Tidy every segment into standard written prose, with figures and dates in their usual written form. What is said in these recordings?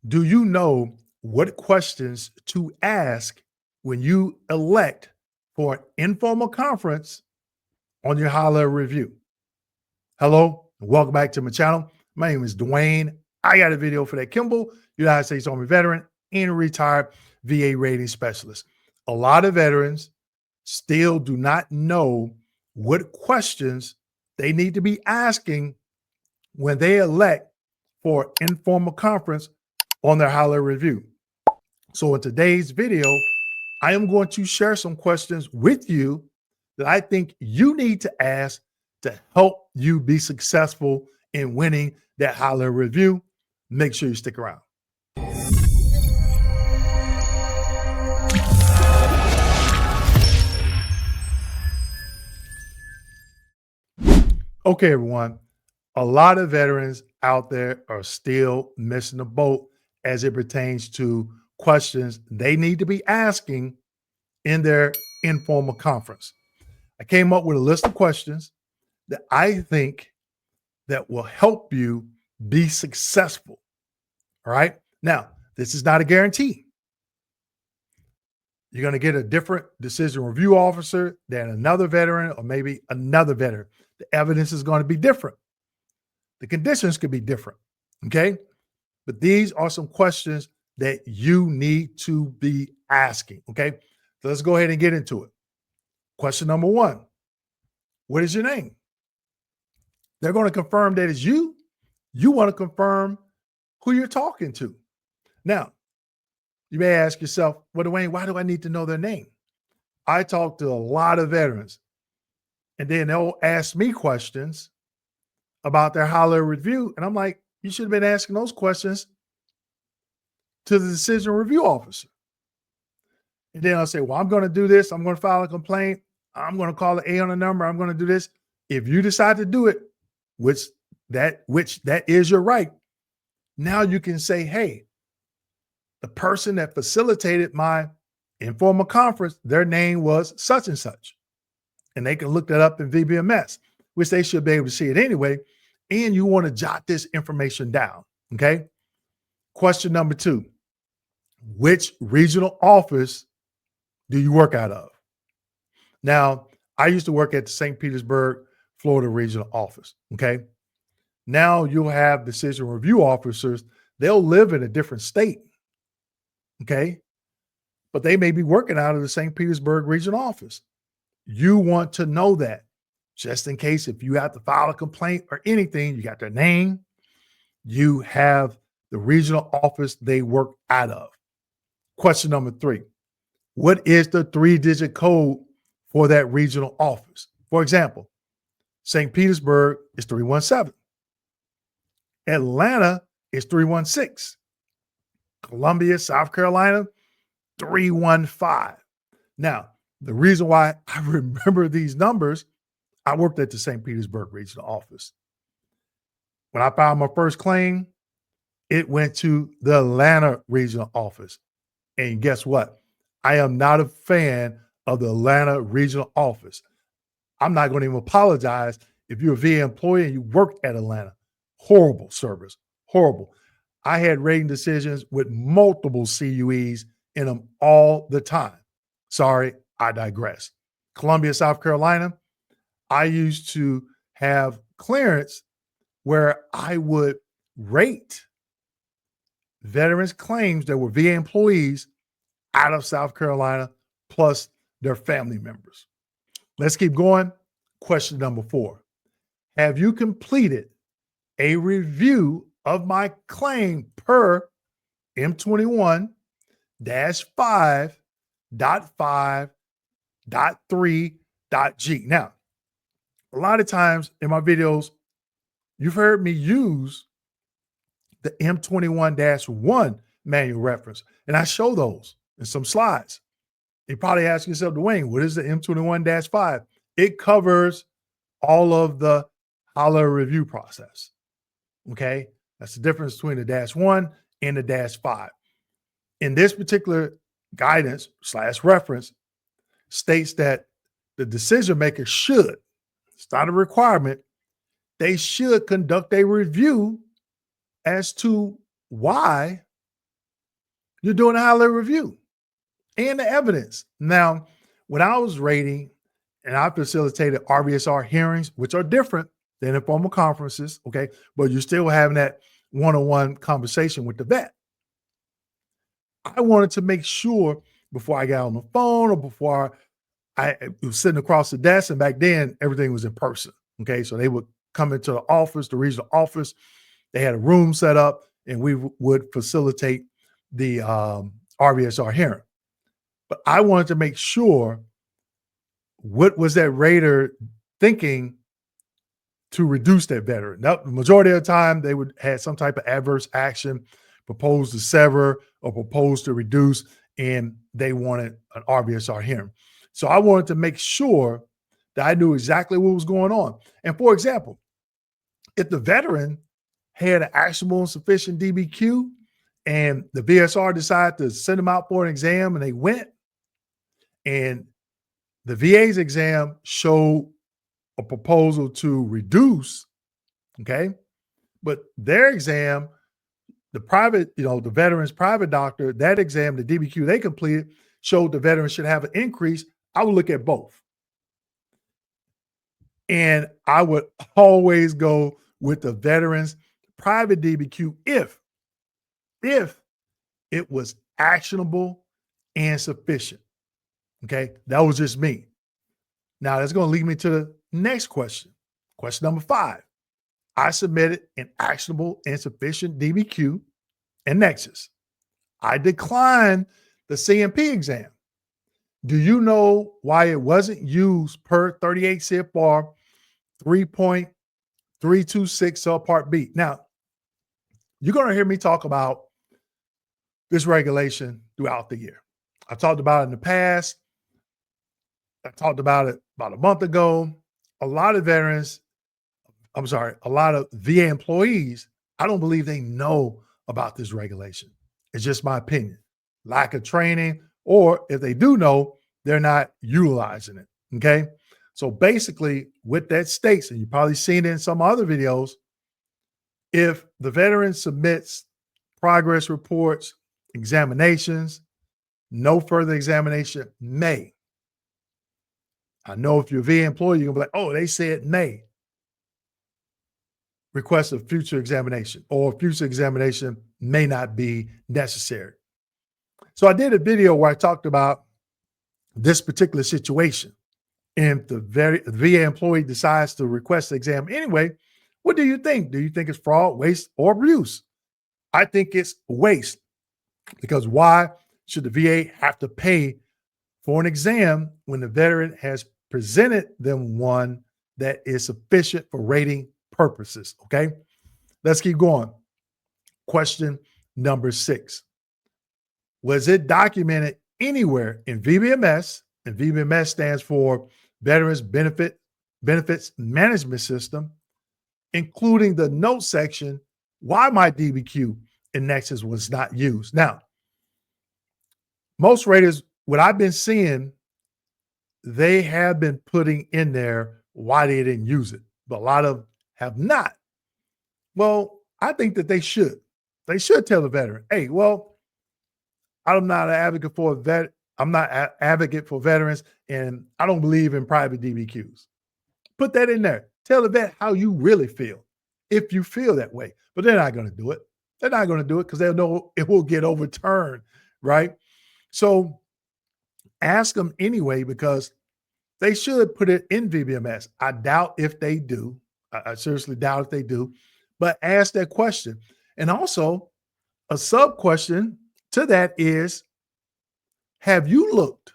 Do you know what questions to ask when you elect for an informal conference on your high-level review? Hello, and welcome back to my channel. My name is Dewayne. I got a video for that Kimble, United States Army veteran and retired VA rating specialist. A lot of veterans still do not know what questions they need to be asking when they elect for informal conference on their high-level review. So in today's video, I am going to share some questions with you that I think you need to ask to help you be successful in winning that high-level review. Make sure you stick around. Okay, everyone. A lot of veterans out there are still missing the boat as it pertains to questions they need to be asking in their informal conference. I came up with a list of questions that I think that will help you be successful. All right. Now, this is not a guarantee. You're going to get a different decision review officer than another veteran or maybe another veteran. The evidence is going to be different. The conditions could be different. Okay. But these are some questions that you need to be asking. Okay. So let's go ahead and get into it. Question number one: what is your name? They're going to confirm that it's you. You want to confirm who you're talking to. Now, you may ask yourself, well, Dewayne, why do I need to know their name? I talk to a lot of veterans, and then they'll ask me questions about their high-level review. And I'm like, you should have been asking those questions to the decision review officer. And then I'll say, well, I'm going to do this. I'm going to file a complaint. I'm going to call the A on the number. I'm going to do this. If you decide to do it, which that is your right, now you can say, hey, the person that facilitated my informal conference, their name was such and such. And they can look that up in VBMS, which they should be able to see it anyway. And you want to jot this information down. Okay. Question number two: which regional office do you work out of? Now, I used to work at the St. Petersburg, Florida regional office. Okay. Now you'll have decision review officers. They'll live in a different state. Okay. But they may be working out of the St. Petersburg regional office. You want to know that just in case if you have to file a complaint or anything, you got their name, you have the regional office they work out of. Question number three: what is the 3-digit code for that regional office? For example, St. Petersburg is 317. Atlanta is 316. Columbia, South Carolina, 315. Now, the reason why I remember these numbers, I worked at the St. Petersburg regional office. When I filed my first claim, it went to the Atlanta regional office. And guess what? I am not a fan of the Atlanta regional office. I'm not going to even apologize if you're a VA employee and you worked at Atlanta. Horrible service, horrible. I had rating decisions with multiple CUEs in them all the time. Sorry, I digress. Columbia, South Carolina, I used to have clearance where I would rate veterans' claims that were VA employees out of South Carolina, plus their family members. Let's keep going. Question number four: have you completed a review of my claim per M21-5.5.3.G? Now, a lot of times in my videos, you've heard me use the M21-1 manual reference, and I show those in some slides. You probably ask yourself, Dewayne, what is the M21-5? It covers all of the high-level review process. Okay, that's the difference between the -1 and the -5. In this particular guidance / reference states that the decision maker should, it's not a requirement, they should conduct a review as to why You're doing a high level review and the evidence. Now, when I was rating and I facilitated RBSR hearings, which are different than informal conferences, okay, but you're still having that one-on-one conversation with the vet. I wanted to make sure before I got on the phone or before I was sitting across the desk, and back then everything was in person. Okay, so they would come into the office, the regional office. They had a room set up, and we would facilitate the RBSR hearing. But I wanted to make sure what was that rater thinking to reduce that veteran. Now, the majority of the time, they would have some type of adverse action, proposed to sever or proposed to reduce, and they wanted an RBSR hearing. So I wanted to make sure that I knew exactly what was going on. And for example, if the veteran had an actionable and sufficient DBQ and the VSR decided to send them out for an exam and they went, and the VA's exam showed a proposal to reduce, okay, but their exam, the private, the veteran's private doctor, that exam, the DBQ they completed showed the veteran should have an increase. I would look at both. And I would always go with the veteran's private DBQ if it was actionable and sufficient. Okay, that was just me. Now that's going to lead me to the next question. Question number 5. I submitted an actionable and sufficient DBQ and nexus. I declined the CMP exam. Do you know why it wasn't used per 38 CFR 3.326 subpart B? Now, you're going to hear me talk about this regulation throughout the year. I talked about it in the past. I talked about it about a month ago. A lot of VA employees, I don't believe they know about this regulation. It's just my opinion. Lack of training, or if they do know, they're not utilizing it, okay? So basically, what that states, and you've probably seen it in some other videos, if the veteran submits progress reports, examinations, no further examination may. I know if you're a VA employee, you're going to be like, oh, they said may request a future examination, or future examination may not be necessary. So I did a video where I talked about this particular situation. And if the VA employee decides to request the exam anyway, what do you think? Do you think it's fraud, waste, or abuse? I think it's waste, because why should the VA have to pay for an exam when the veteran has presented them one that is sufficient for rating purposes? Okay, let's keep going. Question number 6. Was it documented anywhere in VBMS, and VBMS stands for Veterans Benefits Management System, including the note section, why my DBQ and nexus was not used? Now, most raters, what I've been seeing, they have been putting in there why they didn't use it, but a lot of them have not. Well, I think that they should. They should tell the veteran, hey, well, I'm not an advocate for I'm not an advocate for veterans, and I don't believe in private DBQs. Put that in there. Tell the vet how you really feel, if you feel that way. But they're not going to do it. They're not going to do it because they'll know it will get overturned, right? So ask them anyway, because they should put it in VBMS. I doubt if they do. I seriously doubt if they do. But ask that question. And also, a sub question to that is, have you looked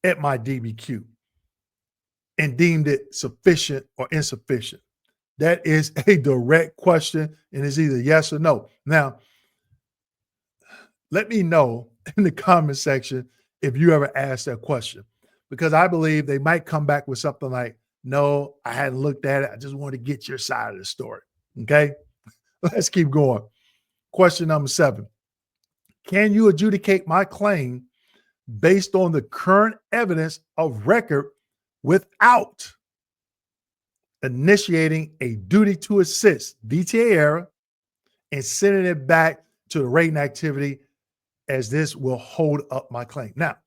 at my DBQ and deemed it sufficient or insufficient? That is a direct question, and it's either yes or no. Now, let me know in the comment section if you ever asked that question, because I believe they might come back with something like, no, I hadn't looked at it. I just want to get your side of the story. Okay, let's keep going. Question number 7. Can you adjudicate my claim based on the current evidence of record without initiating a duty to assist DTA error and sending it back to the rating activity as this will hold up my claim. Now,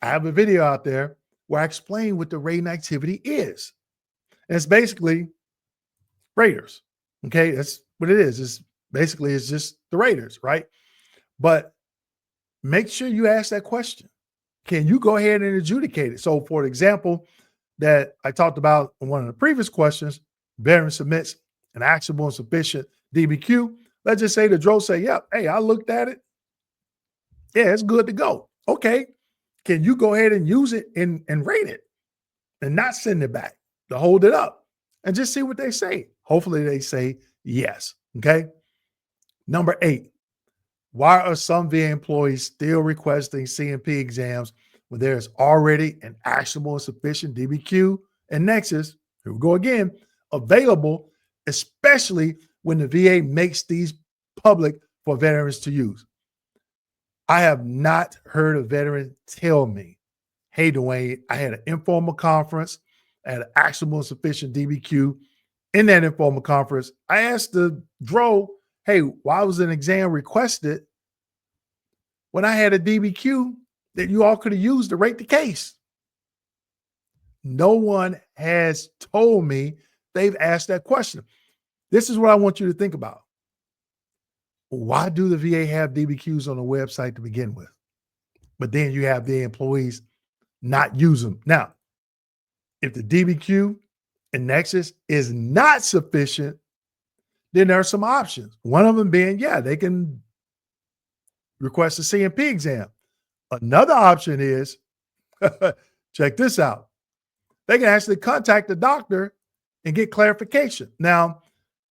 I have a video out there where I explain what the rating activity is. And it's basically raters. Okay, that's what it is. It's just the raters, right? But make sure you ask that question. Can you go ahead and adjudicate it? So, for example, that I talked about in one of the previous questions, veteran submits an actionable and sufficient DBQ. Let's just say the DRO say, yep, hey, I looked at it. Yeah, it's good to go. Okay. Can you go ahead and use it and rate it and not send it back to hold it up and just see what they say? Hopefully they say yes. Okay. Number 8, why are some VA employees still requesting C&P exams when there's already an actionable and sufficient DBQ and nexus, here we go again, available, especially when the VA makes these public for veterans to use? I have not heard a veteran tell me, hey, Dewayne, I had an informal conference, I had an actionable and sufficient DBQ. In that informal conference, I asked the DRO, hey, why was an exam requested when I had a DBQ that you all could have used to rate the case? No one has told me they've asked that question. This is what I want you to think about. Why do the VA have DBQs on the website to begin with? But then you have the employees not use them. Now, if the DBQ and nexus is not sufficient, then there are some options. One of them being, yeah, they can request a C&P exam. Another option is, check this out. They can actually contact the doctor and get clarification. Now,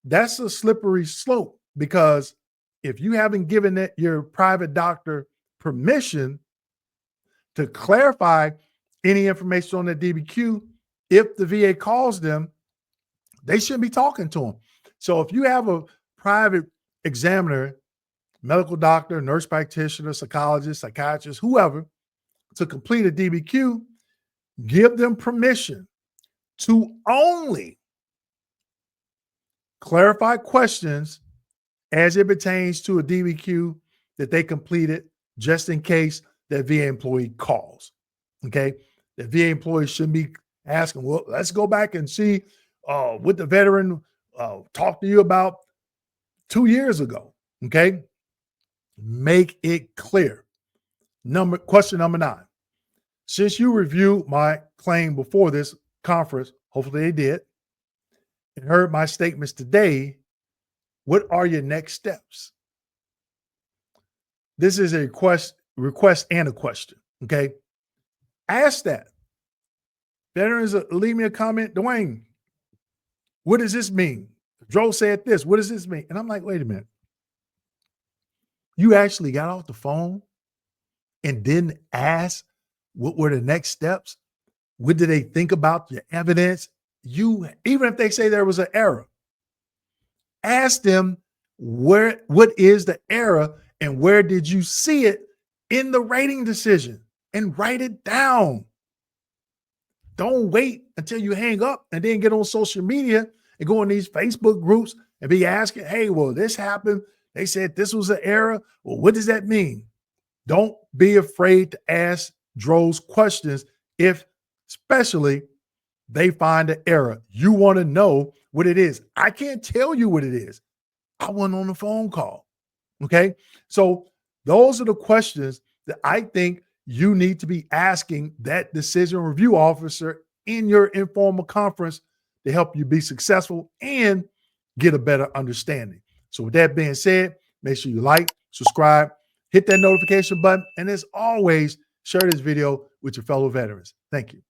that's a slippery slope, because if you haven't given your private doctor permission to clarify any information on the DBQ, if the VA calls them, they shouldn't be talking to them. So if you have a private examiner, medical doctor, nurse practitioner, psychologist, psychiatrist, whoever, to complete a DBQ, give them permission to only clarify questions as it pertains to a DBQ that they completed, just in case that VA employee calls. Okay. The VA employee shouldn't be asking, well, let's go back and see what the veteran talked to you about 2 years ago. Okay. Make it clear. Question number 9. Since you reviewed my claim before this conference, hopefully they did, and heard my statements today, what are your next steps? This is a request and a question. Okay. Ask that. Veterans, leave me a comment. Dewayne, what does this mean? Joe said this. What does this mean? And I'm like, wait a minute. You actually got off the phone and didn't ask what were the next steps? What did they think about your evidence? Even if they say there was an error, ask them what is the error and where did you see it in the rating decision, and write it down. Don't wait until you hang up and then get on social media and go in these Facebook groups and be asking, hey, well, this happened. They said this was an error. Well, what does that mean? Don't be afraid to ask DROs questions, especially they find an error. You want to know what it is. I can't tell you what it is. I wasn't on the phone call. Okay. So those are the questions that I think you need to be asking that decision review officer in your informal conference to help you be successful and get a better understanding. So with that being said, make sure you like, subscribe, hit that notification button, and as always, share this video with your fellow veterans. Thank you.